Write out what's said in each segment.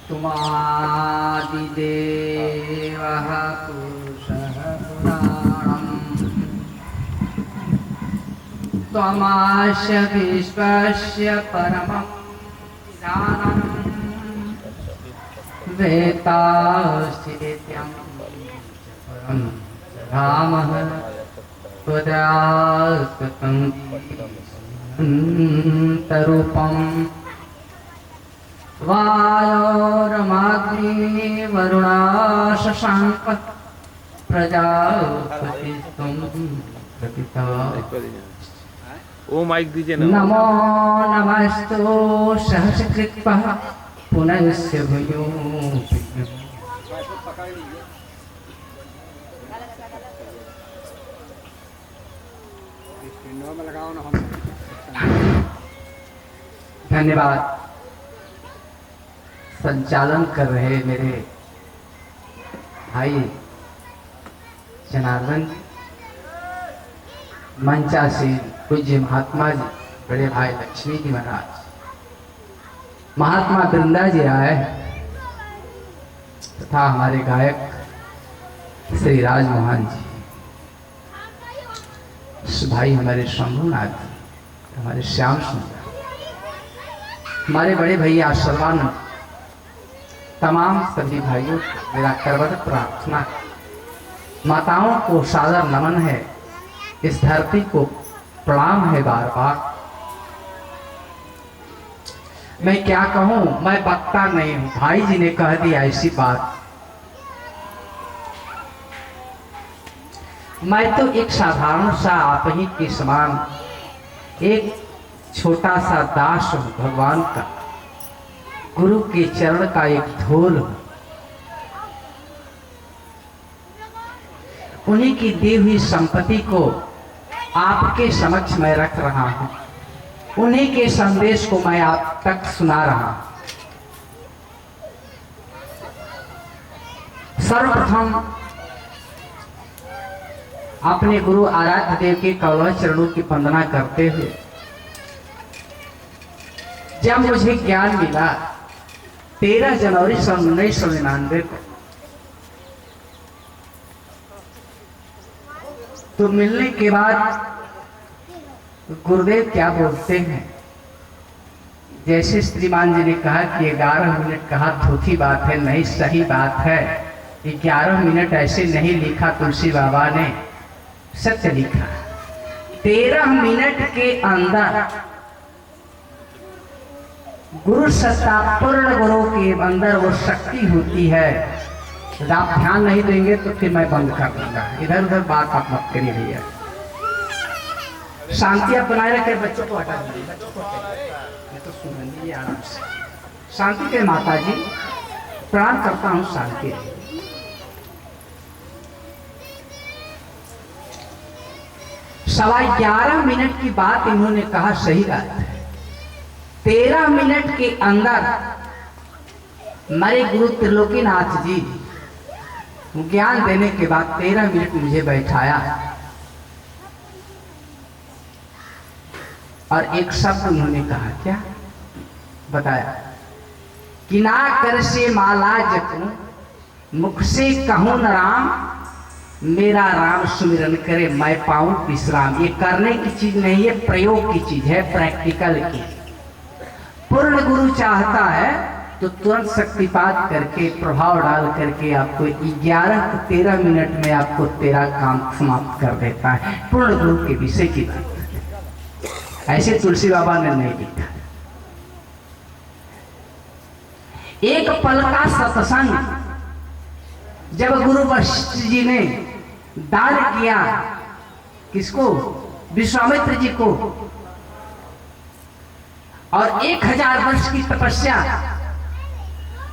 तुमादिदेवः पुरुषः पुराणम् त्वमास्य विश्वस्य परमं निधानम् वेत्तास्ति परं रामः त्वदास्तं तरूपम् वायोरमाग्नि वरुणा शशांक प्रजापतिस्त्वं प्रपिता। ओ माइक दीजिए ना। नमो नमस्तु सहस्रकृत्वः पुनस्य भूयो धन्यवाद। संचालन कर रहे मेरे भाई जनार्दन जी, मंचासीन पूज्य महात्मा जी, बड़े भाई लक्ष्मी जी महाराज, महात्मा वृंदा जी आए तथा हमारे गायक श्री राजमोहन जी, भाई हमारे शंभुनाथ, हमारे श्याम सुंदर, हमारे बड़े भैया सर्वानंद, तमाम सभी भाइयों को मेरा करवत प्रार्थना, माताओं को सादर नमन है, इस धरती को प्रणाम है बार बार। मैं क्या कहूं, मैं वक्ता नहीं हूं, भाई जी ने कह दिया ऐसी बात। मैं तो एक साधारण सा आप ही के समान एक छोटा सा दास हूं, भगवान का, गुरु के चरण का एक धूल हूं। उन्हीं की दी हुई संपत्ति को आपके समक्ष मैं रख रहा हूं, उन्हीं के संदेश को मैं आप तक सुना रहा हूं। सर्वप्रथम अपने गुरु आराध्य देव के कमल चरणों की वंदना करते हुए, जब मुझे ज्ञान मिला 13 जनवरी 1999 को, तो मिलने के बाद गुरुदेव क्या बोलते हैं, जैसे श्रीमान जी ने कहा कि 11 मिनट कहा थोथी बात है, नहीं सही बात है। 11 मिनट ऐसे नहीं लिखा तुलसी बाबा ने, सत्य लिखा। 13 मिनट के अंदर गुरु सत्ता, पूर्ण गुरु के अंदर वो शक्ति होती है। यदि आप ध्यान नहीं देंगे तो फिर मैं बंद कर दूंगा, इधर उधर बात आप मत करिए भैया। शांति आप बनाए रखे, बच्चों को हटा दीजिए, बच्चों को मैं तो सुनिए आराम से। शांति के माता जी, प्रणाम करता हूँ, शांति। 11:15 मिनट की बात इन्होंने कहा, सही बात है। 13 मिनट के अंदर मेरे गुरु त्रिलोकीनाथ जी ज्ञान देने के बाद 13 मिनट मुझे बैठाया और एक शब्द उन्होंने कहा, क्या बताया कि ना कर से माला जपूं, मुख से कहूं न राम, मेरा राम सुमिरन करे मैं पाऊं विश्राम। ये करने की चीज नहीं है, प्रयोग की चीज है, प्रैक्टिकल की। पूर्ण गुरु चाहता है तो तुरंत शक्तिपात करके, प्रभाव डाल करके आपको 11-13 मिनट में आपको तेरा काम समाप्त कर देता है। पूर्ण गुरु के विषय की बात ऐसे तुलसी बाबा ने नहीं लिखा। एक पल का सत्संग जब गुरु वशिष्ठ जी ने दान किया, किसको? विश्वामित्र जी को, और 1000 वर्ष की तपस्या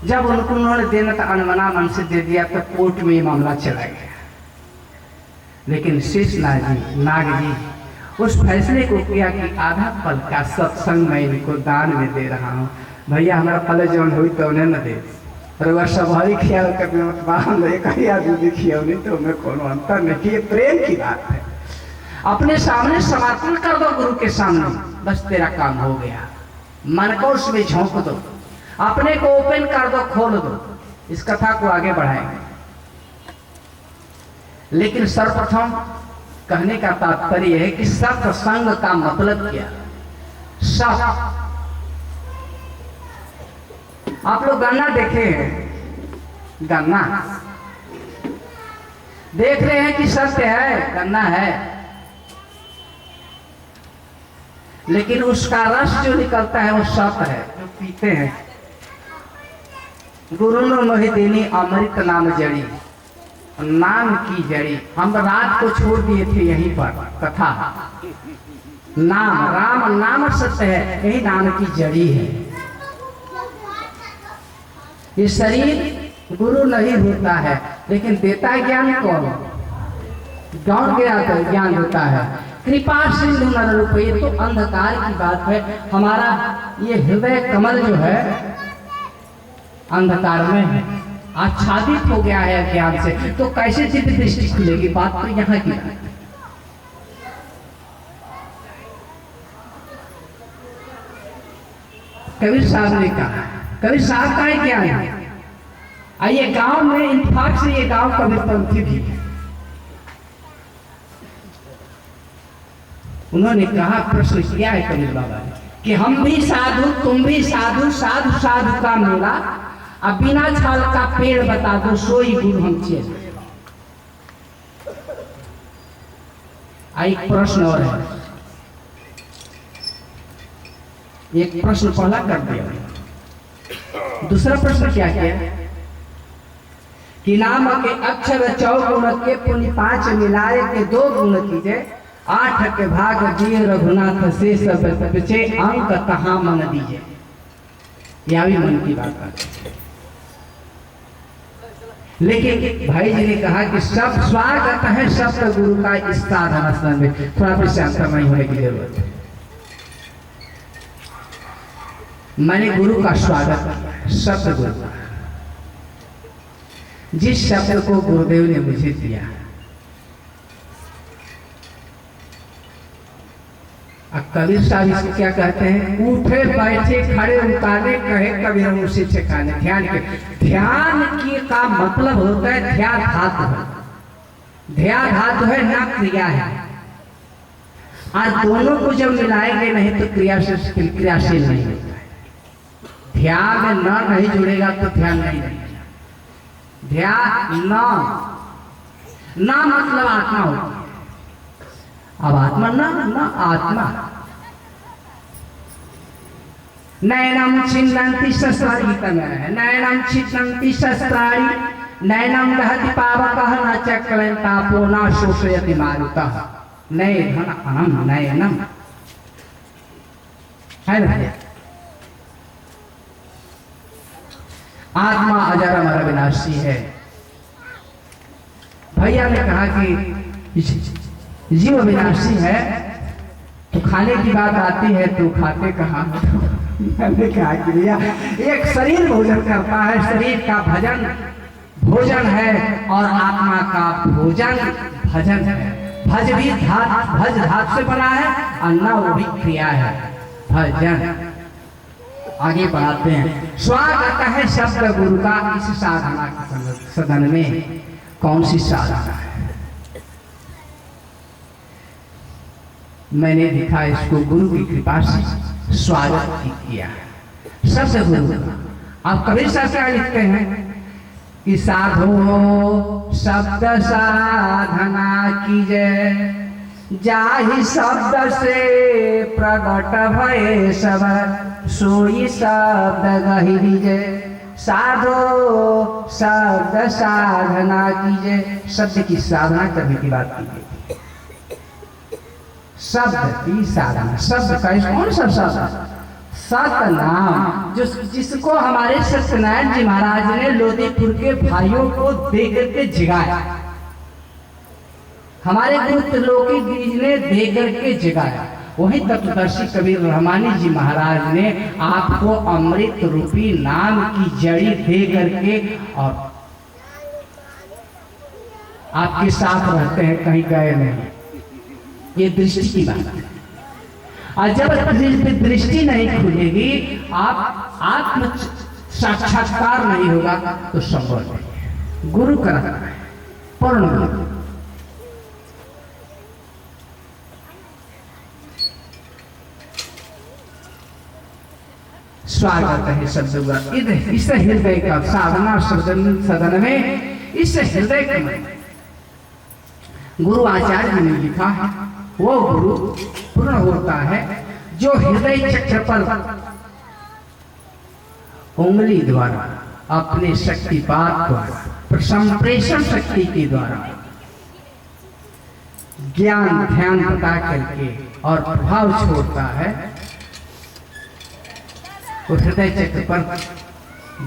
जब उनको उन्होंने देना था, अनमना मन से दे दिया, तो कोर्ट में ये मामला चला गया। लेकिन शेषनाग जी उस फैसले को किया कि आधा पल का सत्संग मैं इनको दान में दे रहा हूँ। भैया हमारा पल जौन हुई तो उन्हें न दे, और वह स्वाभाविक ख्याल करने मतलब खिया नहीं तो मैं कोनो अंतर नहीं। ये प्रेम की बात है। अपने सामने समर्पण कर दो गुरु के सामने, बस तेरा काम हो गया। मन को उसमें झोंक दो, अपने को ओपन कर दो, खोल दो, इस कथा को आगे बढ़ाएंगे। लेकिन सर्वप्रथम कहने का तात्पर्य है कि सत्संग का मतलब क्या। सत, आप लोग गन्ना देखे हैं, गन्ना देख रहे हैं कि सत्य है, गन्ना है, लेकिन उसका रस जो निकलता है वो सत्य है, जो पीते हैं। गुरु ने मोहि देनी अमृत नाम जड़ी, नाम की जड़ी। हम रात को छोड़ दिए थे यहीं पर कथा, नाम, राम नाम सत्य है, यही नाम की जड़ी है। ये शरीर गुरु नहीं होता है, लेकिन देता है ज्ञान कौन? कौन ज्ञान देता है? कृपा सिंधु नर रूप। ये तो अंधकार की बात है। हमारा ये हृदय कमल जो है अंधकार में है, आच्छादित हो गया है ज्ञान से, तो कैसे चित्त दृष्टि खुलेगी? बात तो यहाँ की है। कबीर साहब ने कहा, कबीर साहब का ही ज्ञान है। आइए गांव में इंतफाक से ये गांव कबीरपंथी भी है। उन्होंने कहा, प्रश्न किया है कबीर बाबा ने कि हम भी साधु, तुम भी साधु, साधु साधु का मेला, अब बिना छाल का पेड़ बता दो, सोई गुरु हम चेल। एक प्रश्न और है, एक प्रश्न पहला कर दिया। दूसरा प्रश्न क्या किया कि नाम के अक्षर 4 गुण के पुण्य 5 मिलाए के 2 गुण कीजिए, 8 के भाग दिए रघुनाथ से सब बचे, अंक कहाँ मन दीजिए। यह भी मन की बात है। लेकिन भाई जी ने कहा कि सब स्वागत है शब्द गुरु का इस साधना में, थोड़ा भी शांत नहीं होने की जरूरत है। मैंने गुरु का स्वागत किया, शब्द गुरु का, जिस शब्द को गुरुदेव ने मुझे दिया। अब कबीर साहब इसको क्या कहते हैं? उठे बैठे खड़े उतारे कहे कबीर उसी ठिकाने। ध्यान के, ध्यान की का मतलब होता है ध्यान धातु है। ध्यान धातु है ना क्रिया है। आज दोनों को जब मिलाएंगे नहीं तो क्रियाशील नहीं होता है। ध्यान में न नहीं जुड़ेगा तो ध्यान नहीं रहेगा। ध्यान न मतलब आत्मा होती है। अब आत्मा न आत्मा। नयनम छिन्नन्ति शस्त्राणि, गीता में है, नयनम छिन्नन्ति शस्त्राणि, नयनम दहति पावकः, न चक्लेन तापो न शोषयति मारुतः। नयनम नयनम है ना। आत्मा अजर अमर विनाशी है। भैया ने कहा कि जीव विनाशी है, तो खाने की बात आती है तो खाते कहाँ? मैंने कहा कि भैया एक शरीर भोजन करता है, शरीर का भोजन है और आत्मा का भोजन भजन है। भज भी भज धातु से बना है, अन्ना वो भी क्रिया है, भजन। आगे बढ़ाते हैं। स्वागत है शब्द गुरु का इस साधना के सदन में। कौन सी साधना है? मैंने लिखा इसको गुरु की कृपा से स्वागत किया शब्द गुरु का। आप कबीर साहब क्या लिखते हैं कि साधो शब्द साधना कीजिए, जाहि शब्द से प्रगट भय सब, सोई शब्द गहि दीजिए। साधो शब्द साधना कीजिए, शब्द की साधना करने की बात कीजिए। शब्द की साधना, शब्द का कौन सा शब्द? सतनाम, जिसको हमारे सत्यनारायण जी महाराज ने लोधीपुर के भाइयों को देकर के जगाया। हमारे गुरु त्रिलोकी बीज ने देकर के जगाया। वही तत्वदर्शी कबीर रहमानी जी महाराज ने आपको अमृत रूपी नाम की जड़ी दे करके और आपके साथ रहते हैं, कहीं गए नहीं। ये दृष्टि की बात है। और जब दृष्टि नहीं खुलेगी, आप आत्म साक्षात्कार नहीं होगा तो संभव नहीं। गुरु कराता है, पूर्ण गुरु। स्वागत है शब्द इस हृदय का साधना सदन में, इस हृदय का गुरु आचार्य ने लिखा है, वो गुरु पूर्ण होता है जो हृदय चक्र पर उंगली द्वारा अपने शक्तिपात द्वारा संप्रेषण शक्ति के द्वारा ज्ञान ध्यान पता करके और प्रभाव छोड़ता है। वो हृदय चक्र पर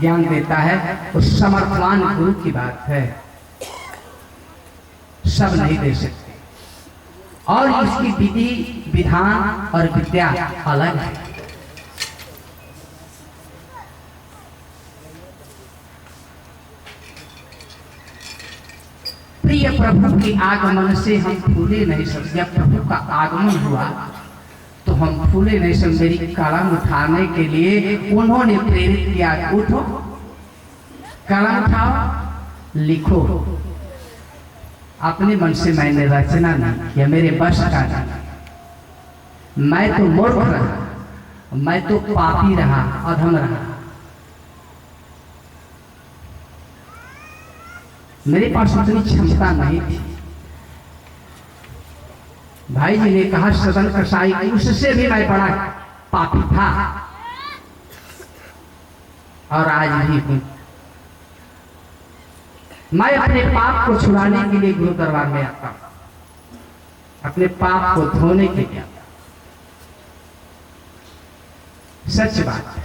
ज्ञान देता है, उस समर्थवान गुरु की बात है, सब नहीं दे सकते। और इसकी विधि विधान और विद्या अलग है। प्रिय प्रभु के आगमन से हम फूले नहीं सकते। जब प्रभु का आगमन हुआ तो हम फूले नहीं सकते। मेरी कलम उठाने के लिए उन्होंने प्रेरित किया, उठो कलम उठाओ लिखो। अपने मन से मैंने रचना नहीं किया, मेरे बस का नहीं। मैं तो मूर्ख रहा, मैं तो पापी रहा, अधम रहा। मेरे पास उतनी क्षमता नहीं थी। भाई जी ने कहा सदन कसाई की, उससे भी मैं बड़ा पापी था और आज भी हूं। मैं अपने पाप को छुड़ाने के लिए गुरु दरबार में आता हूं, अपने पाप को धोने के लिए। सच बात है।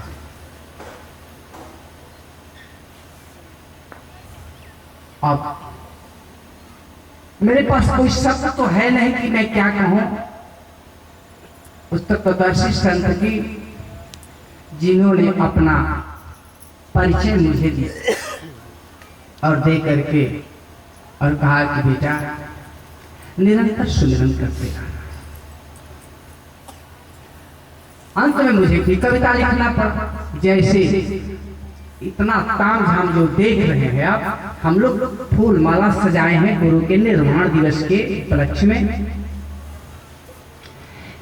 अब मेरे पास कोई शब्द तो है नहीं कि मैं क्या कहूं उस तत्वदर्शी संत की, जिन्होंने अपना परिचय मुझे दिया और दे करके और कहा कि बेटा निरंतर सुमिरन करते रहना। अंत में मुझे भी कविता लिखना पड़ा। जैसे इतना ताम झाम जो देख रहे हैं आप, हम लोग फूल माला सजाए हैं गुरु के निर्वाण दिवस के उपलक्ष्य में।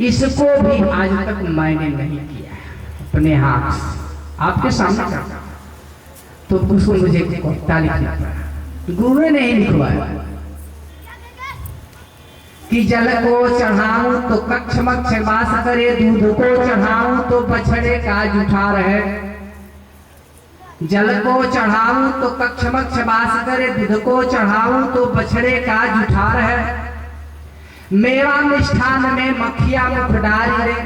इसको भी आज तक मैंने नहीं किया अपने हाथ से, आपके सामने करता। तो उसको मुझे कविता लिखना पड़ा, गुरु ने ही लिखवाया कि जल को चढ़ाऊं तो कक्ष मक्ष वास करे, दूध को चढ़ाऊं तो बछड़े का जुठा रहे। जल को चढ़ाऊं तो कक्ष मक्ष वास करे, दूध को चढ़ाऊं तो बछड़े का जुठा रहे। मेवा मिष्ठान में मक्खिया मुख डारी रे,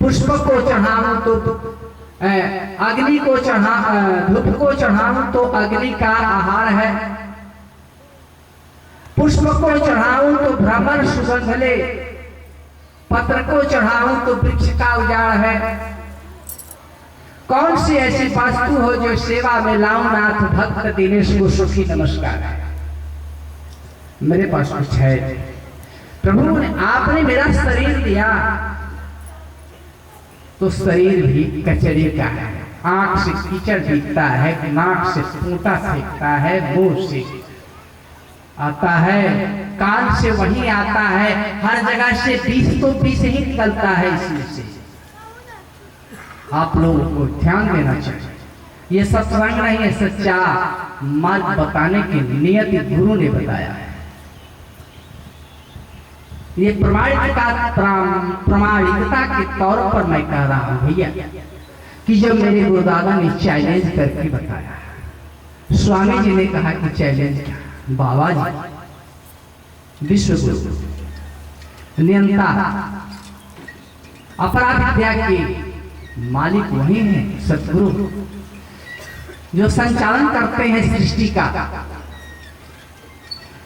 पुष्प को चढ़ाऊं तो अग्नि को धूप को चढ़ाऊं तो अग्नि का आहार है। पुष्प को चढ़ाऊं तो भ्रमर सुगंध ले, पत्र को चढ़ाऊं तो वृक्ष का उजाड़ है। कौन सी ऐसी वस्तु हो जो सेवा में लाऊं नाथ, भक्त दिनेश को सुखी नमस्कार है। मेरे पास कुछ है प्रभु ने, आपने मेरा शरीर दिया तो शरीर भी कचरे का है। आंख से कीचड़ दिखता है, नाक से फूंटा फेंकता है, मुंह से आता है, कान से वही आता है, हर जगह से विष तो विष ही निकलता है। इसमें से आप लोगों को ध्यान देना चाहिए। ये सत्संग नहीं है, सच्चा मार्ग बताने की नियति गुरु ने बताया है। ये प्रमाणिकता के तौर पर मैं कह रहा हूं भैया, कि जब मेरे गुरुदादा ने चैलेंज करके बताया, स्वामी जी ने कहा कि चैलेंज क्या, बाबा जी विश्व गुरु नियंता अपरा विद्या के मालिक वही हैं, सतगुरु जो संचालन करते हैं सृष्टि का।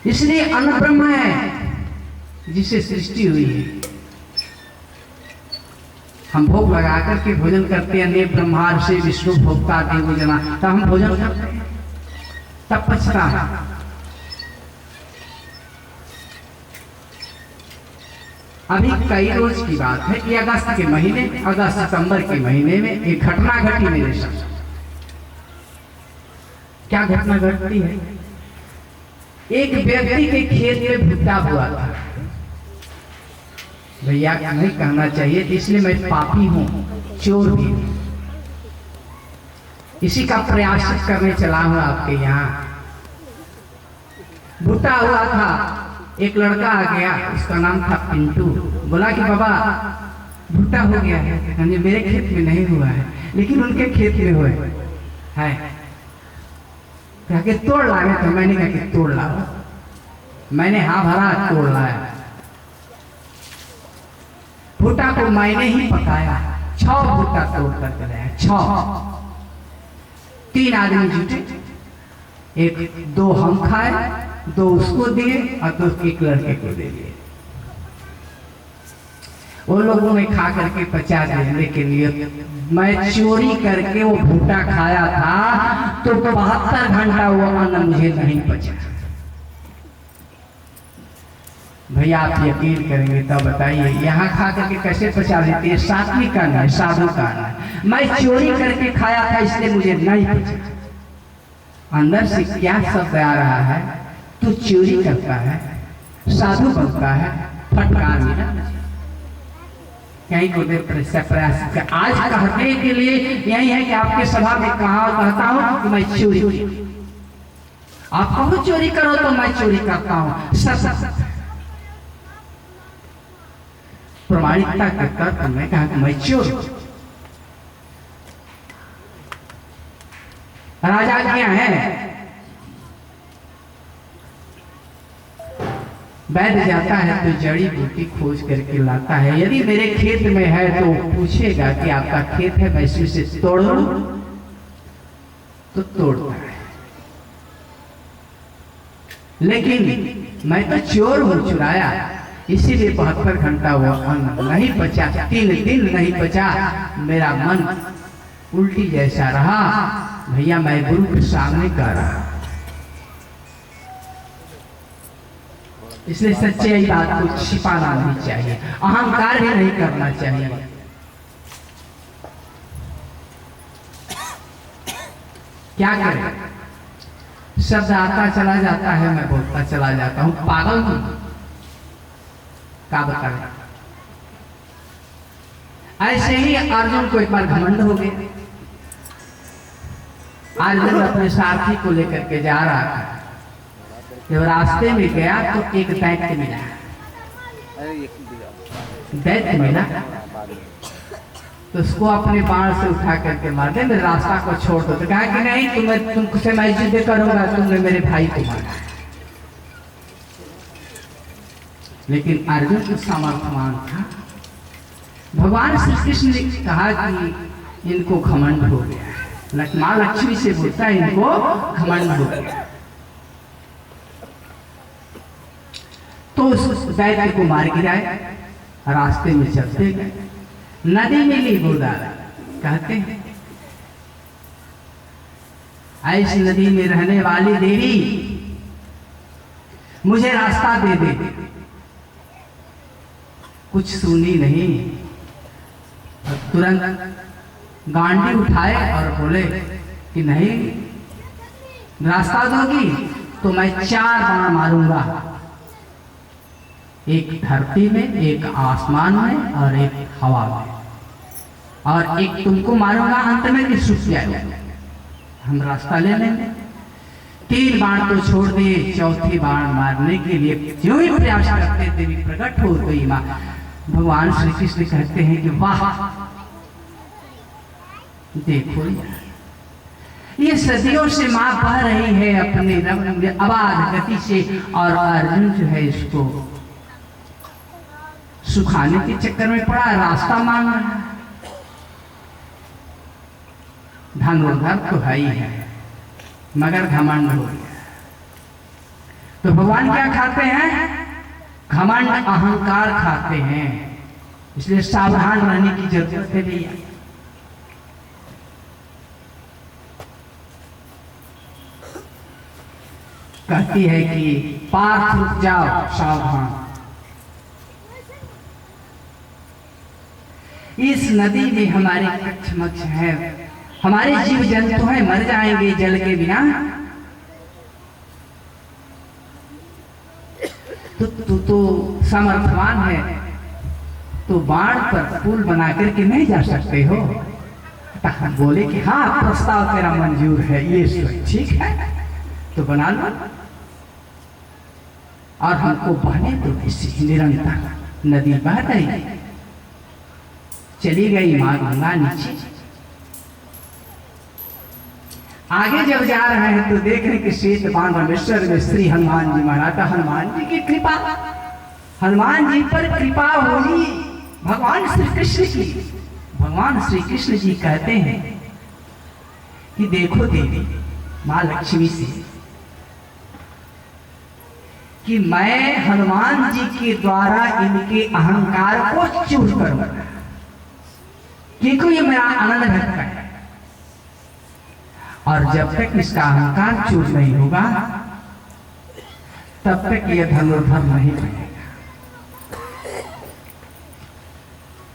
इसलिए अन्न ब्रह्म है जिसे सृष्टि हुई है। हम भोग लगा करके भोजन करते हैं, ने ब्रह्मार से विष्णु भोक्ता देव जना, तब हम भोजन करते हैं, तब पछता है। अभी कई रोज की बात है कि अगस्त के महीने, अगस्त सितंबर के महीने में एक घटना घटी मेरे साथ। क्या घटना घटती है? एक व्यक्ति के खेत में भुट्टा हुआ था। भैया नहीं कहना चाहिए, इसलिए मैं पापी हूं, चोर भी हूं। इसी का प्रयास करने चला हूं आपके यहाँ। भुट्टा हुआ था, एक लड़का आ गया, उसका नाम था पिंटू। बोला कि बाबा भुट्टा हो गया है। कहने मेरे खेत में नहीं हुआ है, लेकिन उनके खेत में हुआ है। कहा कि तोड़ लाए। तो मैंने कहा कि तोड़ लाओ। मैंने हाँ भरा, तोड़ लाया। भुट्टा को मैंने ही पकाया, 6 भुट्टा तोड़ करके लाया। 6। 3 आदमी जुटे, 2 हम खाए, 2 उसको दिए और 2 एक लड़के को दे दिए। वो लोगों ने खा करके 50 देने के लिए, मैं चोरी करके वो भुट्टा खाया था तो 72 घंटा वो अन्न मुझे नहीं पचा। भैया आप यकीन करेंगे तो बताइए, यहाँ खा करके कैसे पचा लेते हैं? सात्विक का नहीं, साधु का नहीं। मैं चोरी करके खाया था इसलिए मुझे नहीं पचा। अंदर से क्या शब्द आ रहा है? तू चोरी करता है, साधु बनता है, फटकार मिला। कहीं को प्रयास आज कहने के लिए यही है कि आपके सभा में कहता हूं कि मैं चोरी, आप कहो चोरी करो तो मैं चोरी करता हूं। सच प्रमाणिकता के तर्क में कहा कि मैं चोर। राजा क्या है? वैद्य जाता है तो जड़ी बूटी खोज करके लाता है। यदि मेरे खेत में है तो पूछेगा कि आपका खेत है, मैं इसे तोड़ लूं तो तोड़ता है। लेकिन मैं तो चोर हूं, चुराया, इसीलिए 72 घंटा वो अन्न नहीं बचा, 3 दिन नहीं बचा। मेरा मन उल्टी जैसा रहा। भैया मैं गुरु के सामने कर रहा, इसलिए सच्चाई बात को छिपाना नहीं चाहिए, अहंकार भी नहीं करना चाहिए। क्या करें? शब्द आता चला जाता है, मैं बोलता चला जाता हूं। पागल हूं, क्या बताएं? ऐसे ही अर्जुन को एक बार घमंड हो गया। अर्जुन अपने सारथी को लेकर के जा रहा था। जब रास्ते में गया तो एक दैत्य मिला। दैत्य मिला तो उसको अपने बाण से उठा करके मार दे, मेरे रास्ता को छोड़ दो। तो कहा कि नहीं, तुमसे मैं युद्ध करूंगा, तुमने मेरे भाई को मारा। लेकिन अर्जुन तो सामर्थ्यवान था। भगवान श्री कृष्ण ने कहा कि इनको घमंड हो गया। मां लक्ष्मी से बोलता है इनको घमंड हो गया। तो उस दैत्य को मार गिराए। रास्ते में चलते गए, नदी मिली गोदावरी। कहते हैं ऐसी नदी में रहने वाली देवी मुझे रास्ता दे दे। कुछ सुनी नहीं, तुरंत गांडी उठाए और बोले कि नहीं, रास्ता दोगी तो मैं 4 बाण मारूंगा, एक धरती में, एक आसमान में और एक हवा में, और एक तुमको मारूंगा अंत में कि सूख जाए, हम रास्ता ले लेंगे। 3 बाण तो छोड़ दिए, चौथी बाण मारने के लिए जो ही प्रयास करते देवी प्रकट हो गई मां। भगवान श्री कृष्ण कहते हैं कि वाह, देखो ये सदियों से मां बह रही है अपने रंग में अबाध गति से, और अर्जुन जो है इसको सुखाने के चक्कर में पड़ा, रास्ता मांग रहा है। धनुर्धर तो है ही है, मगर घमंड हो गया। तो भगवान क्या खाते हैं? घमंड, अहंकार खाते हैं। इसलिए सावधान रहने की जरूरत है भैया। कहती है कि पार्थ रुक जाओ, सावधान। इस नदी में हमारे कच्छ मच्छ है, हमारे जीव जंतु हैं, मर जाएंगे जल के बिना। तू तो सामर्थ्यवान है, तो बाण पर पुल बना करके नहीं जा सकते हो? तो हम बोले कि हाँ, प्रस्ताव तेरा मंजूर है, ये ठीक है, तो बना लो और हमको बहने दो। इसी निरंतर नदी बह रही, चली गई मां गंगा नीचे। आगे जब जा रहे हैं तो देख रहे कि श्वेत बाण रामेश्वर में श्री हनुमान जी महाराज, हनुमान जी की कृपा, हनुमान जी पर कृपा हुई भगवान श्री कृष्ण की। भगवान श्री कृष्ण जी कहते हैं कि देखो देवी मां लक्ष्मी से कि मैं हनुमान जी के द्वारा इनके अहंकार को चूर करूंगा, क्योंकि ये मेरा आनंद भक्त है, और जब तक इसका अहंकार चूर नहीं होगा तब तक यह धनुर्धर नहीं बनेगा।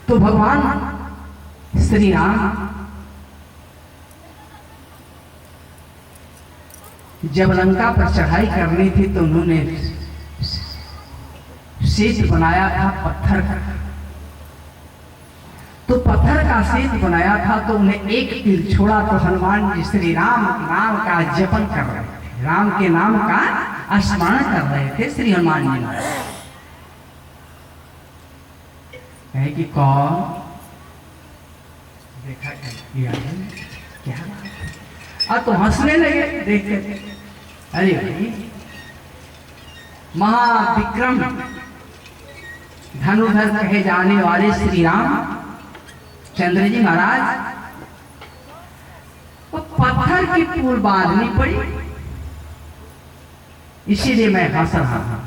तो भगवान श्री राम जब लंका पर चढ़ाई करनी थी तो उन्होंने सेतु बनाया था पत्थर का। तो पत्थर का सेतु बनाया था तो उन्हें एक तीर छोड़ा तो हनुमान जी श्री राम नाम का जपन कर रहे थे, राम के नाम का स्मरण कर रहे थे श्री हनुमान जी। कहे कि कौन देखा क्या? अब तो हंसने लगे देख के। अरे भाई, महाविक्रम धनुधर कहे जाने वाले श्री राम चंद्र जी महाराज वो पत्थर की पुल बांधनी पड़ी, इसीलिए मैं हंस रहा हूं।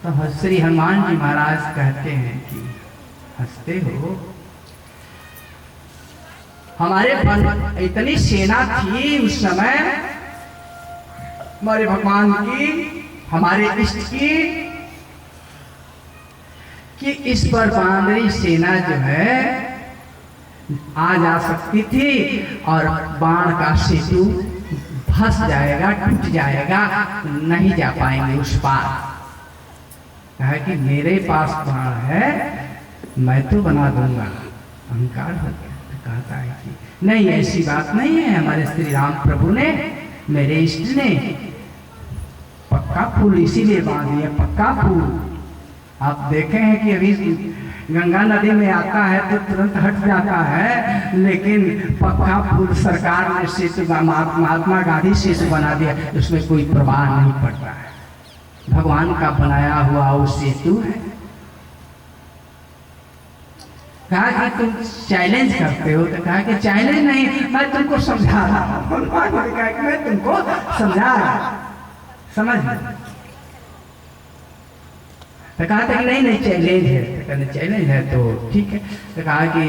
तो श्री हनुमान जी महाराज कहते हैं कि हंसते हो, हमारे इतनी सेना थी उस समय हमारे भगवान की, हमारे इष्ट की, कि इस पर बांदरी सेना जो है आ जा सकती थी और बाण का सेतु फंस जाएगा, टूट जाएगा, नहीं जा पाएंगे उस पार। कहा कि मेरे पास बाण है, मैं तो बना दूंगा। अहंकार हो गया। तो कहता है कि नहीं, ऐसी बात नहीं है, हमारे श्री राम प्रभु ने, मेरे इष्ट ने पक्का पुल इसीलिए बांध दिया, पक्का पुल। आप देखे हैं कि अभी गंगा नदी में आता है तो तुरंत हट जाता है, लेकिन पक्का पुल सरकार ने सेतु, महात्मा गांधी सेतु बना दिया, उसमें कोई प्रभाव नहीं पड़ता है, भगवान का बनाया हुआ वो सेतु है। कहा कि तुम चैलेंज करते हो, तो कहा कि चैलेंज नहीं, मैं तुमको समझा रहा हूँ। कहा कि मैं तुमको समझा रहा, समझ। तो कहा था कि नहीं चैलेंज है। तो कहने चैलेंज है तो ठीक है। तो कहा कि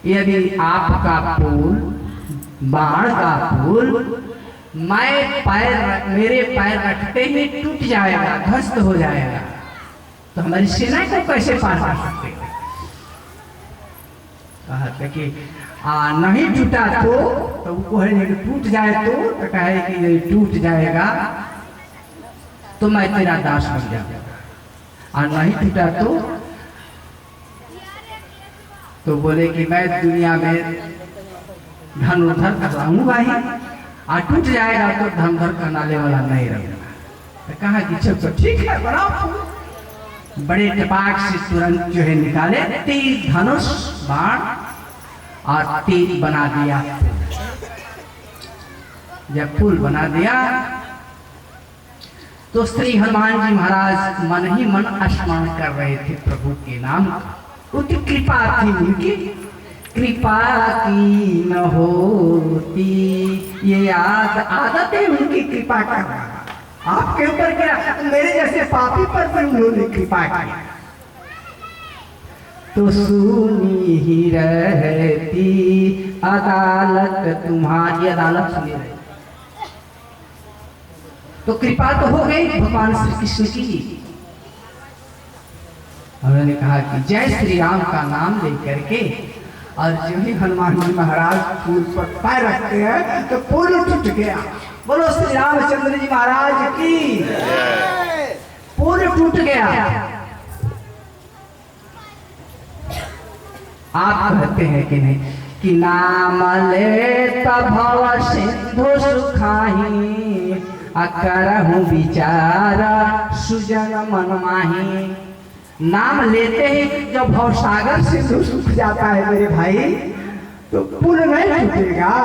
यदि आपका पुल, बाण का पुल, मेरे पैर रखते ही टूट जाएगा, ध्वस्त हो जाएगा, तो हमारी सेना को कैसे पार कर सकते हैं? कहा था कि नहीं टूटा तो वो है कि टूट जाए तो कहे कि टूट जाएगा तो मैं तेरा दास बन जाऊंगा, और नहीं टूटा तो बोले कि मैं दुनिया में धनुर्धर कहलाऊंगा ही, और टूट जाएगा तो धनुर्धर कहलाने वाला नहीं रहूंगा। तो कहा कि चल ठीक है, बनाओ। बड़े टपाक से तुरंत जो है निकाले तीर, धनुष, बाण और तीर बना दिया। जब पुल बना दिया तो श्री हनुमान जी महाराज मन ही मन स्मरण कर रहे थे प्रभु के नाम का। उनकी कृपा थी, उनकी कृपा की न होती ये आदत है उनकी कृपा करना। आपके ऊपर क्या, मेरे जैसे पापी पर भी उन्होंने कृपा की, तो सुनी ही रहती अदालत तुम्हारी। अदालत सुनी रही तो कृपा तो हो गई भगवान श्री कृष्ण की। उन्होंने कहा कि जय श्री राम का नाम लेकर के, और जो ही हनुमान जी महाराज पुल पर पैर रखते हैं तो पुल टूट गया। बोलो श्री रामचंद्र जी महाराज की। पुल टूट गया। आप कहते हैं कि नहीं कि नाम ले भव सिंधु सुखाही अकरहूं विचारा सुजन मन माही। नाम लेते ही जब भवसागर सिंधु सूख जाता है मेरे भाई, तो पुल नहीं टूटेगा।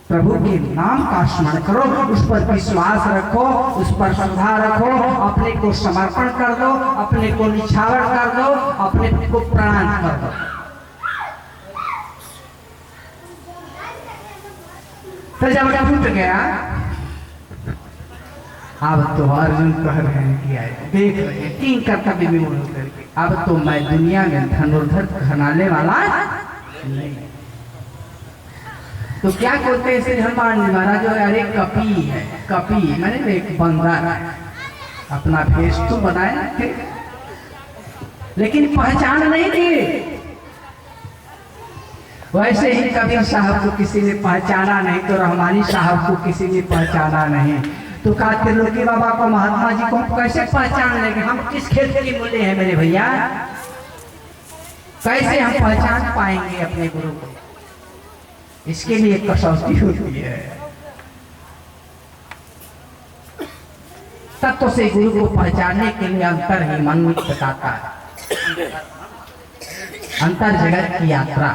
प्रभु के नाम का स्मरण करो, उस पर विश्वास रखो, उस पर श्रद्धा रखो, अपने को समर्पण कर दो, अपने को निछावर कर दो, अपने को प्रणाम कर दो। तो जब टूट गया, अब तो अर्जुन कह रहे हैं कि देख रहे हैं तीन कर्तव्य में करके, अब तो मैं दुनिया में धनुर्धर कहलाने वाला नहीं। तो क्या कहते हैं श्री हनुमान जी महाराज? अरे कपी है, कपी मैंने एक बंदर अपना फेस तो बनाए थे, लेकिन पहचान नहीं थी। वैसे ही कबीर साहब को किसी ने पहचाना नहीं, तो रहमानी साहब को किसी ने पहचाना नहीं, तो कहते त्रिलोकी बाबा को, महात्मा जी को कैसे पहचान लेंगे? हम किस खेत के मूल्य हैं मेरे भैया? कैसे हम पहचान पाएंगे अपने गुरु को? इसके लिए कसौटी होती है। तत्व से गुरु को पहचानने के लिए अंतर ही मन में बताता है। अंतर जगत की यात्रा,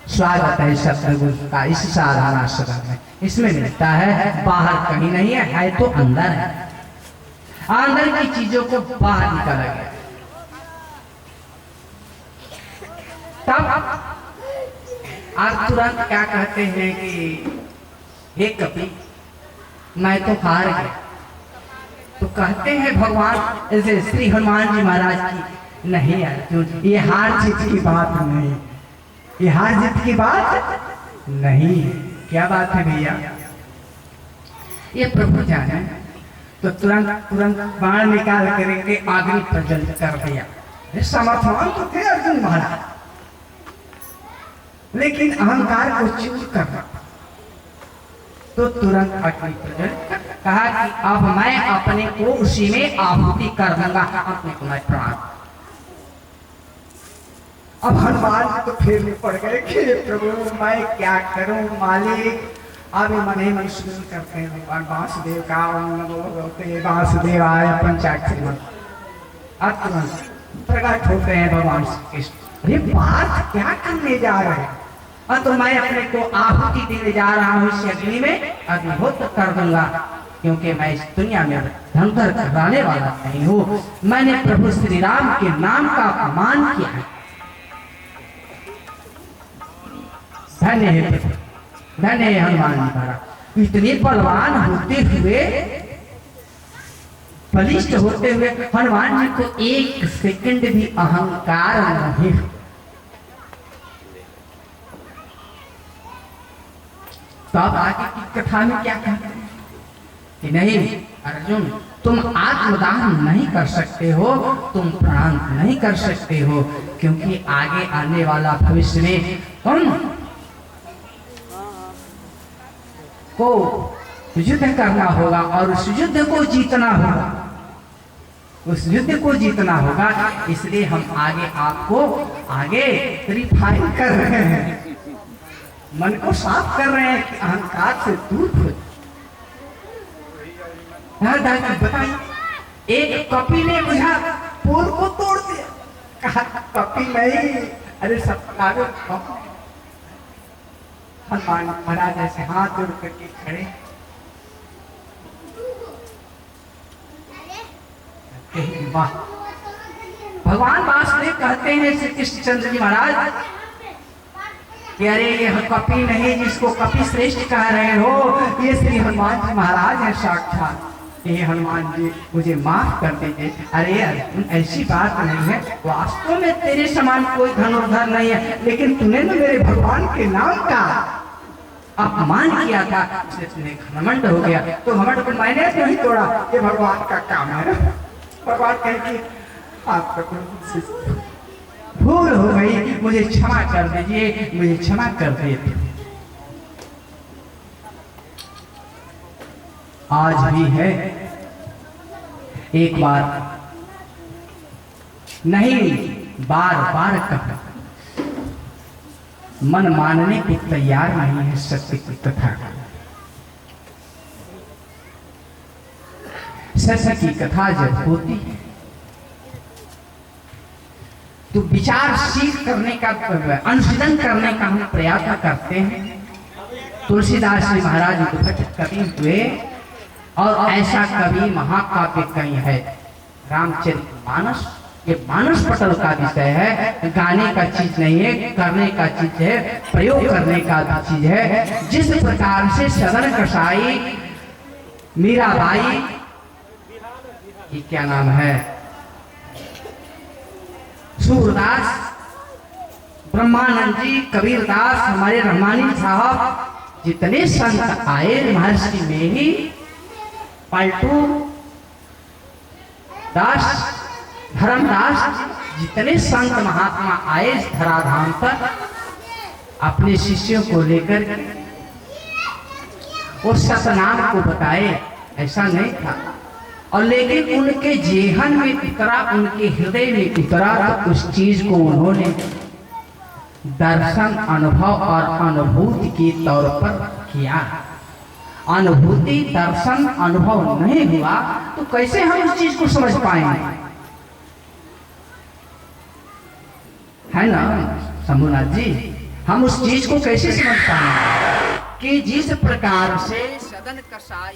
स्वागत है सतगुरु का इस साधारण आश्रम में। इसमें मिलता है, बाहर कहीं नहीं है, है तो अंदर है। अंदर की चीजों को बाहर निकाला गया। तब आप तुरंत क्या कहते हैं कि हे कपि, मैं तो हार गया। तो कहते हैं भगवान ऐसे श्री हनुमान जी महाराज की, नहीं अर्जुन, ये हार जीत की बात नहीं, ये हार जीत की बात नहीं। क्या बात है भैया? ये प्रभु जाने। तो तुरंत बाण निकाल करके अग्नि प्रज्वलित कर दिया। समर्थवान तो थे अर्जुन महाराज, लेकिन अहंकार को चूर करना, तो तुरंत अग्नि प्रज्वलित कहा कि अब मैं अपने को उसी में आहुति कर दूंगा, अपने को मैं प्राण। अब हनुमान जी तो फिर पड़ गए कि प्रभु मैं क्या करूं मालिक। अब मन ही मन स्मरण करते हैं भगवान वासुदेव का, वासुदेवाय पंचाक्षरी मंत्र। अब तुरंत प्रकट होते हैं भगवान श्री कृष्ण। अरे बात क्या करने जा रहे हैं? अब तो मैं अपने को आहुति देने जा रहा हूँ इस अग्नि में, अग्निहोत्र कर दूंगा, क्योंकि मैं इस दुनिया में धनुर्धर कहलाने वाला नहीं हूँ। मैंने प्रभु श्री राम के नाम का अपमान किया है। धन्य है प्रभु, धन्य है हनुमान जी महाराज। इतने बलवान होते हुए, बलिष्ठ होते हुए, हनुमान जी को एक सेकंड भी अहंकार नहीं। तो अब आगे की कथा में क्या कहते हैं कि नहीं अर्जुन, तुम आत्मदान नहीं कर सकते हो, तुम प्राण नहीं कर सकते हो, क्योंकि आगे आने वाला भविष्य में तुम को युद्ध करना होगा और उस युद्ध को जीतना होगा, उस युद्ध को जीतना होगा। इसलिए हम आगे आपको आगे रिफाइन कर रहे हैं, मन को साफ कर रहे हैं कि अहंकार से दूर हो। बताइए, एक कपि ने बुझा पोल को तोड़ दिया, कहा कपि नहीं, अरे सब हनुमान महाराज ऐसे हाथ जोड़ करके खड़े, वाह। भगवान वासुदेव कहते हैं श्री कृष्णचंद्र जी महाराज कि अरे ये कपि नहीं जिसको कपि श्रेष्ठ कह रहे हो, ये श्री हनुमान जी महाराज है साक्षात। ये हनुमान जी मुझे माफ कर दीजिए। अरे अर्जुन ऐसी बात नहीं है, वास्तव में तेरे समान कोई धनुर्धर नहीं है, लेकिन तूने तो मेरे भगवान के नाम का अपमान किया था, इसलिए तुमने घमंड हो गया। तो घमंड को मैंने तो नहीं तोड़ा, ये भगवान का काम है। भगवान कहेंगे आपका भूल हो गई, मुझे क्षमा कर दीजिए, मुझे क्षमा कर दीजिए। आज भी है। एक बार नहीं, बार बार कहा, मन मानने को तैयार नहीं है सत्य की कथा। सत्य की कथा जब होती है तो विचारशील करने का, अनुशीलन करने का हम प्रयत्न करते हैं। तुलसीदास जी महाराज विकट कवि हुए और ऐसा कवि महाकाव्य कहीं है रामचरितमानस। ये मानस पटल का विषय है, गाने का चीज नहीं है, करने का चीज है, प्रयोग करने का चीज है। जिस प्रकार से सदन कसाई मीराबाई की क्या नाम है, सूरदास, ब्रह्मानंद जी, कबीरदास, हमारे रहमानी साहब, जितने संत आए महर्षि में ही, पलटू दास, धर्मदास, जितने संत महात्मा आए इस धराधाम पर अपने शिष्यों को लेकर वो सतनाम को बताए, ऐसा नहीं था। और लेकिन उनके जेहन में उतरा, उनके हृदय में उतरा, तो उस चीज को उन्होंने दर्शन, अनुभव और अनुभूति के तौर पर किया। अनुभूति, दर्शन, अनुभव नहीं हुआ तो कैसे हम उस चीज को समझ पाएंगे, है ना शंभुनाथ जी? हम उस चीज को कैसे समझ पाएंगे कि जिस प्रकार से सदन कसाई